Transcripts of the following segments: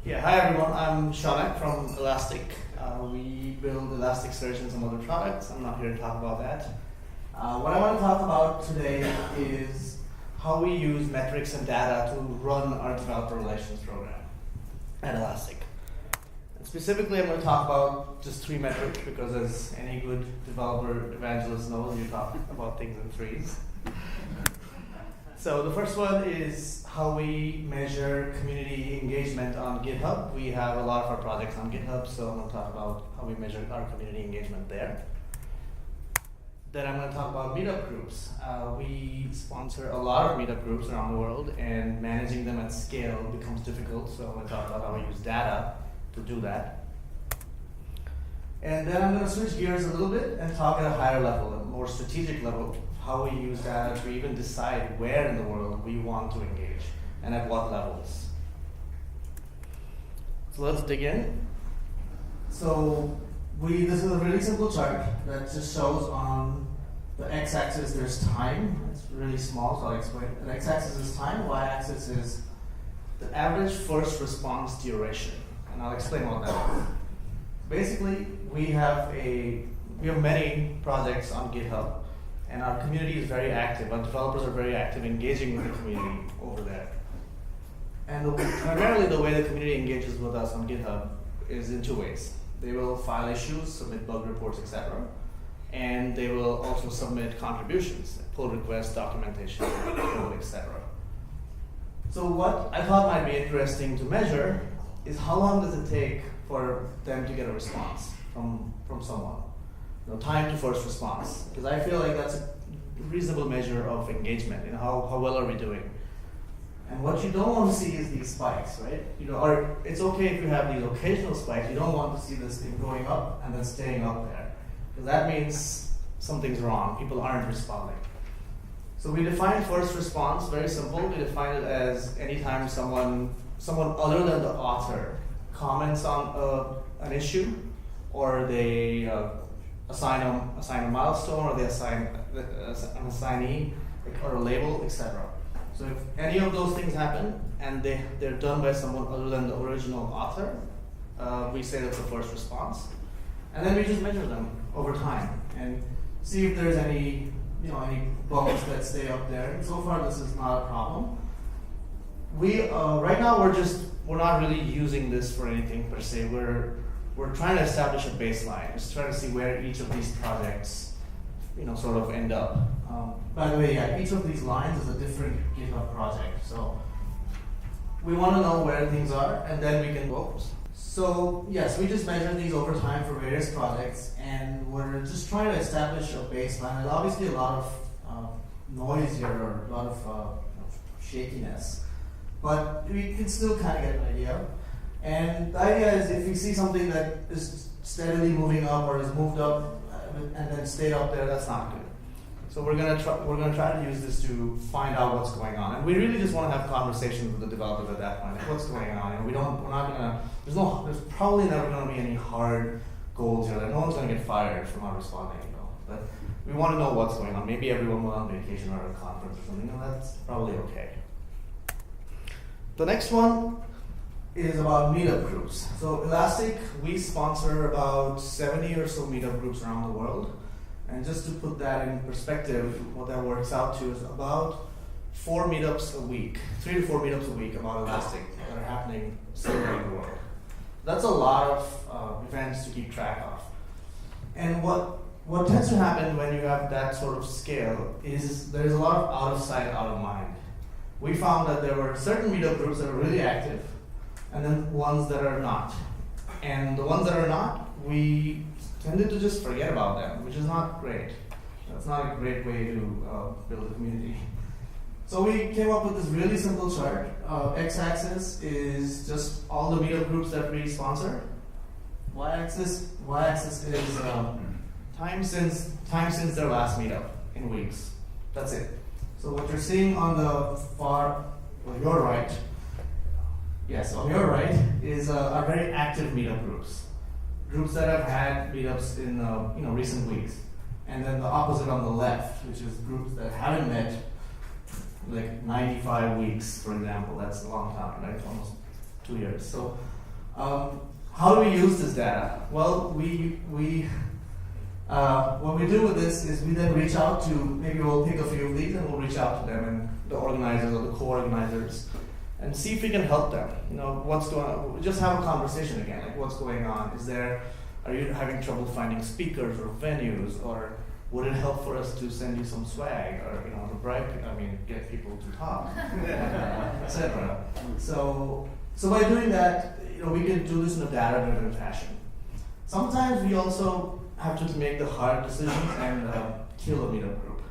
Yeah, hi everyone. I'm Shaunak from Elastic. We build Elasticsearch and some other products. I'm not here to talk about that. What I want to talk about today is how we use metrics and data to run our developer relations program at Elastic. And specifically, I'm going to talk about just 3 metrics because, as any good developer evangelist knows, you talk about things in threes. So the first one is how we measure community engagement on GitHub. We have a lot of our projects on GitHub, so I'm going to talk about how we measure our community engagement there. Then I'm going to talk about meetup groups. We sponsor a lot of meetup groups around the world, and managing them at scale becomes difficult, so I'm going to talk about how we use data to do that. And then I'm going to switch gears a little bit and talk at a higher level, a more strategic level, how we use data to even decide where in the world we want to engage and at what levels. So let's dig in. So this is a really simple chart that just shows on the x-axis there's time. It's really small, so I'll explain. The x-axis is time, y-axis is the average first response duration. And I'll explain what that is. Basically, we have many projects on GitHub, and our community is very active. Our developers are very active engaging with the community over there. And primarily the way the community engages with us on GitHub is in 2 ways. They will file issues, submit bug reports, etc. And they will also submit contributions, pull requests, documentation, code, etc. So what I thought might be interesting to measure is how long does it take for them to get a response from someone? Time to first response, because I feel like that's a reasonable measure of engagement. How well are we doing? And what you don't want to see is these spikes, right? Or it's okay if you have these occasional spikes. You don't want to see this thing going up and then staying up there, because that means something's wrong. People aren't responding. So we define first response very simple. We define it as anytime someone other than the author comments on an issue, or they assign a milestone, or they assign an assignee or a label, etc. So if any of those things happen and they're done by someone other than the original author, we say that's the first response. And then we just measure them over time and see if there's any bumps that stay up there. And so far, this is not a problem. Right now we're not really using this for anything per se. We're trying to establish a baseline, just trying to see where each of these projects, sort of end up. By the way, each of these lines is a different GitHub project, so we want to know where things are, and then we can go. So yes, we just measure these over time for various projects, and we're just trying to establish a baseline. There's obviously a lot of noise here, or a lot of shakiness, but we can still kind of get an idea. And the idea is if we see something that is steadily moving up or is moved up and then stayed up there, that's not good. So we're gonna try to use this to find out what's going on. And we really just want to have conversations with the developers at that point. Like, what's going on? And there's probably never gonna be any hard goals here. Like, no one's gonna get fired for not responding, But we want to know what's going on. Maybe everyone went on vacation or at a conference or something, and that's probably okay. The next one is about meetup groups. So Elastic, we sponsor about 70 or so meetup groups around the world. And just to put that in perspective, what that works out to is about 4 meetups a week, 3 to 4 meetups a week about Elastic that are happening somewhere in the world. That's a lot of events to keep track of. And what tends to happen when you have that sort of scale is there's a lot of out of sight, out of mind. We found that there were certain meetup groups that are really active, and then ones that are not. And the ones that are not, we tended to just forget about them, which is not great. That's not a great way to build a community. So we came up with this really simple chart. X-axis is just all the meetup groups that we sponsor. Y-axis is time since their last meetup in weeks. That's it. So what you're seeing on your right, yes, on your right is our very active meetup groups that have had meetups in recent weeks, and then the opposite on the left, which is groups that haven't met like 95 weeks, for example. That's a long time, right? Almost 2 years. So how do we use this data? Well, what we do with this is we then reach out to, maybe we'll pick a few of these and we'll reach out to them and the organizers or the co-organizers and see if we can help them. What's going on? Just have a conversation again, like what's going on? Are you having trouble finding speakers or venues, or would it help for us to send you some swag, or get people to talk, etc. So by doing that, we can do this in a data-driven fashion. Sometimes we also have to make the hard decisions and kill a meetup group.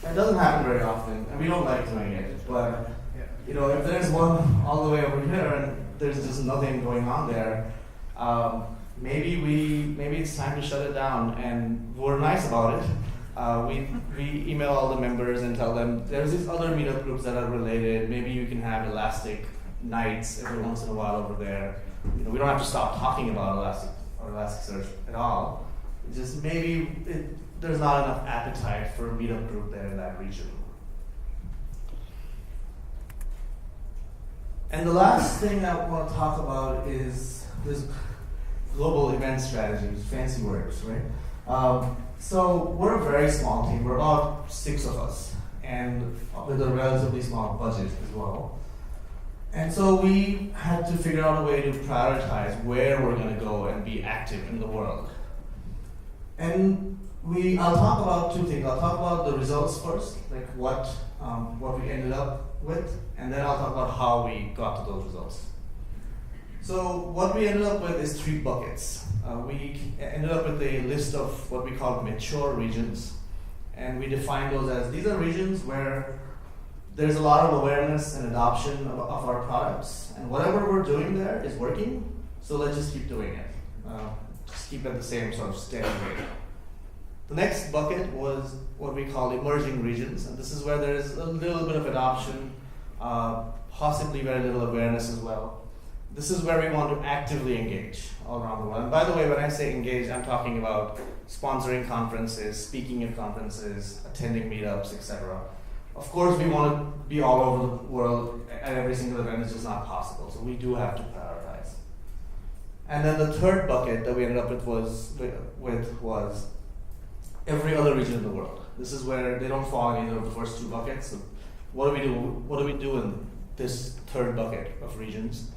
It doesn't happen very often, and we don't like doing it. But if there's one all the way over here and there's just nothing going on there, maybe it's time to shut it down. And we're nice about it. We email all the members and tell them there's these other meetup groups that are related. Maybe you can have Elastic nights every once in a while over there. We don't have to stop talking about Elastic or Elasticsearch at all. It's just there's not enough appetite for a meetup group there in that region. And the last thing I want to talk about is this global event strategies, fancy words, right? So we're a very small team. We're about 6 of us, and with a relatively small budget as well. And so we had to figure out a way to prioritize where we're going to go and be active in the world. And I'll talk about 2 things. I'll talk about the results first, like what we ended up with, and then I'll talk about how we got to those results. So what we ended up with is 3 buckets. We ended up with a list of what we call mature regions, and we defined those as, these are regions where there's a lot of awareness and adoption of our products, and whatever we're doing there is working, so let's just keep doing it. Just keep at the same sort of steady rate. The next bucket was what we call emerging regions, and this is where there's a little bit of adoption, possibly very little awareness as well. This is where we want to actively engage all around the world. And by the way, when I say engage, I'm talking about sponsoring conferences, speaking at conferences, attending meetups, etc. Of course, we want to be all over the world at every single event. It's just not possible, so we do have to prioritize. And then the third bucket that we ended up with was every other region in the world. This is where they don't fall in either of the first 2 buckets. So what do we do? What do we do in this third bucket of regions?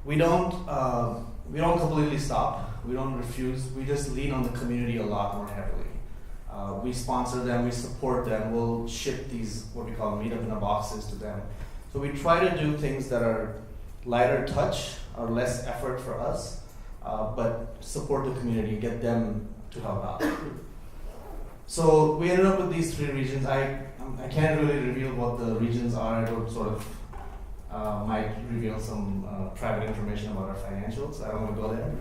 We don't completely stop. We don't refuse. We just lean on the community a lot more heavily. We sponsor them. We support them. We'll ship these what we call meetup in a boxes to them. So we try to do things that are lighter touch or less effort for us, but support the community, get them to help out. So we ended up with these 3 regions. I can't really reveal what the regions are. It would sort of might reveal some private information about our financials. I don't want to go there.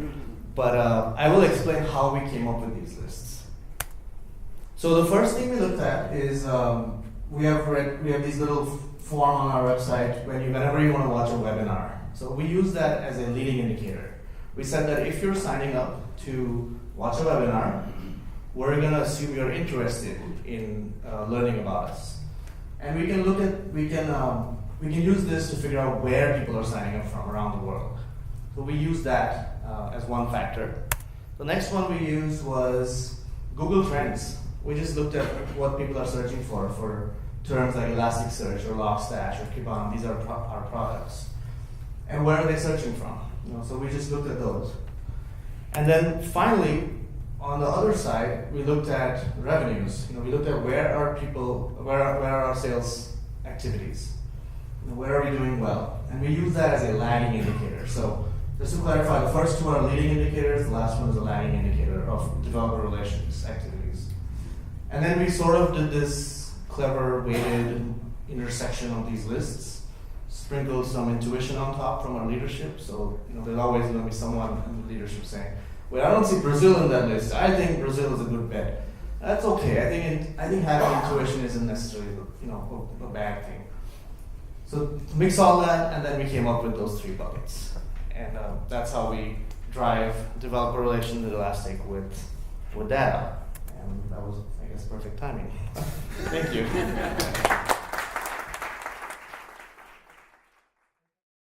But I will explain how we came up with these lists. So the first thing we looked at is we have these little form on our website whenever you want to watch a webinar. So we use that as a leading indicator. We said that if you're signing up to watch a webinar, we're going to assume you're interested in learning about us. And we can use this to figure out where people are signing up from around the world. So we use that as one factor. The next one we used was Google Trends. We just looked at what people are searching for terms like Elasticsearch or Logstash or Kibana. These are our products. And where are they searching from? So we just looked at those. And then finally, on the other side, we looked at revenues. We looked at where are our sales activities? Where are we doing well? And we use that as a lagging indicator. So just to clarify, the first 2 are leading indicators, the last one is a lagging indicator of developer relations activities. And then we sort of did this clever weighted intersection of these lists, sprinkled some intuition on top from our leadership. So there's always going to be someone in the leadership saying, well, I don't see Brazil in that list. I think Brazil is a good bet. That's okay. I think having intuition isn't necessarily a bad thing. So mix all that, and then we came up with those 3 buckets. And that's how we drive developer relations with Elastic with data. And that was, I guess, perfect timing. Thank you.